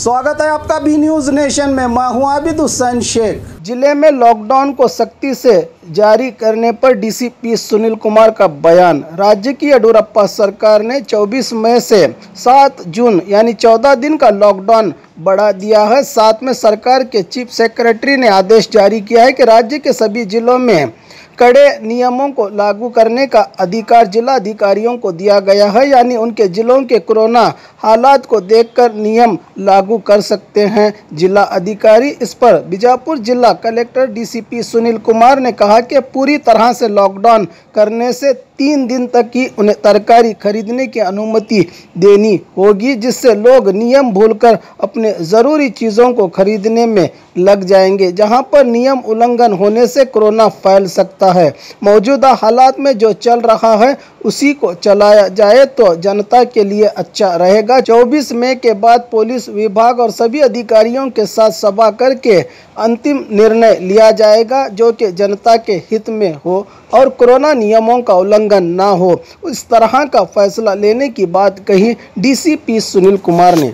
स्वागत है आपका बी न्यूज नेशन में। मैं हूं आबिद हुसैन शेख। जिले में लॉकडाउन को सख्ती से जारी करने पर डीसीपी सुनील कुमार का बयान। राज्य की येडियुरप्पा सरकार ने 24 मई से 7 जून यानी 14 दिन का लॉकडाउन बढ़ा दिया है। साथ में सरकार के चीफ सेक्रेटरी ने आदेश जारी किया है कि राज्य के सभी जिलों में कड़े नियमों को लागू करने का अधिकार जिला अधिकारियों को दिया गया है, यानी उनके जिलों के कोरोना हालात को देखकर नियम लागू कर सकते हैं जिला अधिकारी। इस पर बीजापुर जिला कलेक्टर डीसीपी सुनील कुमार ने कहा कि पूरी तरह से लॉकडाउन करने से 3 दिन तक ही उन्हें तरकारी खरीदने की अनुमति देनी होगी, जिससे लोग नियम भूलकर अपने ज़रूरी चीज़ों को खरीदने में लग जाएंगे, जहां पर नियम उल्लंघन होने से कोरोना फैल सकता है। मौजूदा हालात में जो चल रहा है उसी को चलाया जाए तो जनता के लिए अच्छा रहेगा। 24 मई के बाद पुलिस विभाग और सभी अधिकारियों के साथ सभा करके अंतिम निर्णय लिया जाएगा जो कि जनता के हित में हो और कोरोना नियमों का उल्लंघन ना हो। इस तरह का फैसला लेने की बात कही डीसीपी सुनील कुमार ने।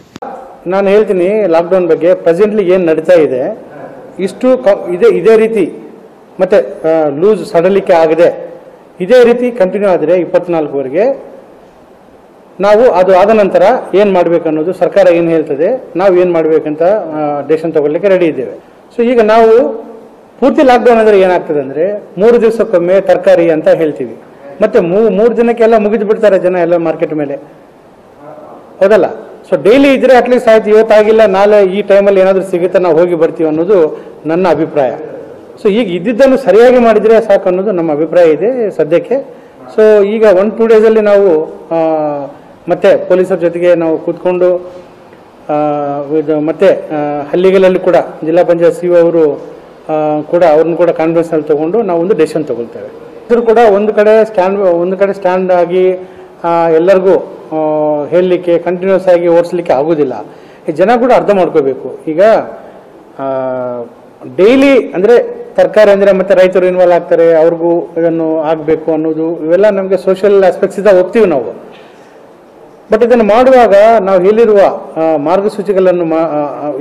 ನಾನು ಹೇಳ್ತೀನಿ ಲಾಕ್ಡೌನ್ ಬಗ್ಗೆ ಪ್ರೆಸೆಂಟ್ಲಿ ಏನು ನಡೀತಾ ಇದೆ ಇಷ್ಟು ಇದೇ ರೀತಿ ಮತ್ತೆ ಲೂಸ್ ಸಡಲಿಕೆ ಆಗದೆ ಇದೇ ರೀತಿ ಕಂಟಿನ್ಯೂ ಆದರೆ 24ವರೆಗೆ ನಾವು ಅದು ಆದ ನಂತರ ಏನು ಮಾಡಬೇಕು ಅನ್ನೋದು ಸರ್ಕಾರ ಏನು ಹೇಳ್ತದೆ, ನಾವು ಏನು ಮಾಡಬೇಕಂತ ಡಿಸಿಷನ್ ತಗೊಳ್ಳಲಿಕ್ಕೆ ರೆಡಿ ಇದ್ದೇವೆ. ಸೊ ಈಗ ನಾವು ಪೂರ್ತಿ ಲಾಕ್ಡೌನ್ ಅಂದರೆ ಏನಾಗ್ತದೆ ಅಂದರೆ 3 ದಿವಸಕ್ಕೊಮ್ಮೆ ತರಕಾರಿ ಅಂತ ಹೇಳ್ತೀವಿ, ಮತ್ತೆ 3 ದಿನಕ್ಕೆಲ್ಲ ಮುಗಿದು ಬಿಡ್ತಾರೆ ಜನ ಎಲ್ಲ ಮಾರ್ಕೆಟ್ ಮೇಲೆ, ಹೌದಲ್ಲ? ಸೊ ಡೈಲಿ ಇದ್ರೆ ಅಟ್ಲೀಸ್ಟ್ ಆಯ್ತು, ಇವತ್ತಾಗಿಲ್ಲ ನಾಳೆ ಈ ಟೈಮಲ್ಲಿ ಏನಾದರೂ ಸಿಗುತ್ತೆ ನಾವು ಹೋಗಿ ಬರ್ತೀವಿ ಅನ್ನೋದು ನನ್ನ ಅಭಿಪ್ರಾಯ. ಸೊ ಈಗ ಇದ್ದಿದ್ದನ್ನು ಸರಿಯಾಗಿ ಮಾಡಿದರೆ ಸಾಕು ಅನ್ನೋದು ನಮ್ಮ ಅಭಿಪ್ರಾಯ ಇದೆ ಸದ್ಯಕ್ಕೆ. ಸೊ ಈಗ 1-2 ಡೇಸಲ್ಲಿ ನಾವು ಮತ್ತೆ ಪೊಲೀಸರ ಜೊತೆಗೆ ನಾವು ಕೂತ್ಕೊಂಡು ಮತ್ತೆ ಹಳ್ಳಿಗಳಲ್ಲಿ ಕೂಡ ಜಿಲ್ಲಾ ಪಂಚಾಯತ್ ಸಿಒ ಅವರು ಕೂಡ ಅವ್ರನ್ನ ಕೂಡ ಕಾನ್ಫರೆನ್ಸ್ನಲ್ಲಿ ತಗೊಂಡು ನಾವು ಒಂದು ಡೆಸಿಷನ್ ತಗೊಳ್ತೇವೆ. ಇದ್ರೂ ಕೂಡ ಒಂದು ಕಡೆ ಸ್ಟ್ಯಾಂಡ್ ಆಗಿ ಎಲ್ಲರಿಗೂ ಹೇಳಲಿಕ್ಕೆ ಕಂಟಿನ್ಯೂಸ್ ಆಗಿ ಓಡಿಸ್ಲಿಕ್ಕೆ ಆಗೋದಿಲ್ಲ. ಈ ಜನ ಕೂಡ ಅರ್ಥ ಮಾಡ್ಕೋಬೇಕು. ಈಗ ಡೈಲಿ ಅಂದರೆ ತರಕಾರಿ ಅಂದರೆ ಮತ್ತೆ ರೈತರು ಇನ್ವಾಲ್ವ್ ಆಗ್ತಾರೆ, ಅವ್ರಿಗೂ ಇದನ್ನು ಆಗಬೇಕು ಅನ್ನೋದು ಇವೆಲ್ಲ ನಮಗೆ ಸೋಷಿಯಲ್ ಆಸ್ಪೆಕ್ಟ್ಸ್ ಇಂದ ಹೋಗ್ತೀವಿ ನಾವು. ಬಟ್ ಇದನ್ನು ಮಾಡುವಾಗ ನಾವು ಹೇಳಿರುವ ಮಾರ್ಗಸೂಚಿಗಳನ್ನು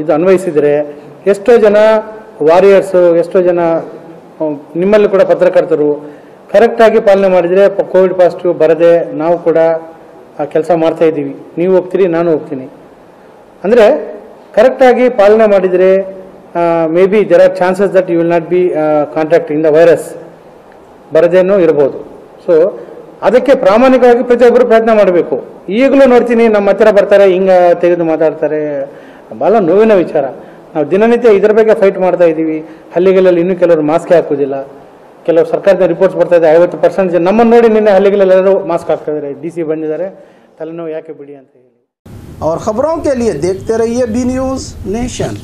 ಇದು ಅನ್ವಯಿಸಿದರೆ ಎಷ್ಟೋ ಜನ ವಾರಿಯರ್ಸು, ಎಷ್ಟೋ ಜನ ನಿಮ್ಮಲ್ಲಿ ಕೂಡ ಪತ್ರಕರ್ತರು ಕರೆಕ್ಟಾಗಿ ಪಾಲನೆ ಮಾಡಿದರೆ ಕೋವಿಡ್ ಪಾಸಿಟಿವ್ ಬರದೆ ನಾವು ಕೂಡ ಕೆಲಸ ಮಾಡ್ತಾ ಇದ್ದೀವಿ. ನೀವು ಹೋಗ್ತೀರಿ, ನಾನು ಹೋಗ್ತೀನಿ ಅಂದರೆ ಕರೆಕ್ಟಾಗಿ ಪಾಲನೆ ಮಾಡಿದರೆ may be there are chances that you will not be contacting the virus, ಬರದೇನೂ ಇರ್ಬೋದು. ಸೊ ಅದಕ್ಕೆ ಪ್ರಾಮಾಣಿಕವಾಗಿ ಪ್ರತಿಯೊಬ್ಬರು ಪ್ರಯತ್ನ ಮಾಡಬೇಕು. ಈಗಲೂ ನೋಡ್ತೀನಿ ನಮ್ಮ ಹತ್ತಿರ ಬರ್ತಾರೆ, ಹಿಂಗೆ ತೆಗೆದು ಮಾತಾಡ್ತಾರೆ, ಭಾಳ ನೋವಿನ ವಿಚಾರ. ನಾವು ದಿನನಿತ್ಯ ಇದರ ಬಗ್ಗೆ ಫೈಟ್ ಮಾಡ್ತಾ ಇದ್ದೀವಿ. ಹಳ್ಳಿಗಳಲ್ಲಿ ಇನ್ನೂ ಕೆಲವರು ಮಾಸ್ಕ್ ಹಾಕೋದಿಲ್ಲ, ಕೆಲವು ಸರ್ಕಾರದ ರಿಪೋರ್ಟ್ಸ್ ಬರ್ತಾ ಇದೆ 50% ಜನ ನಮ್ಮನ್ನು ನೋಡಿ ನಿನ್ನೆ ಹಳ್ಳಿಗಳೆಲ್ಲರೂ ಮಾಸ್ಕ್ ಹಾಕ್ತಾ ಇದ್ದಾರೆ. DC ಬಂದಿದ್ದಾರೆ, ತಲೆನೋವು ಯಾಕೆ ಬಿಡಿ ಅಂತ ಹೇಳಿ. और खबरों के लिए देखते रहिए बी न्यूज नेशन।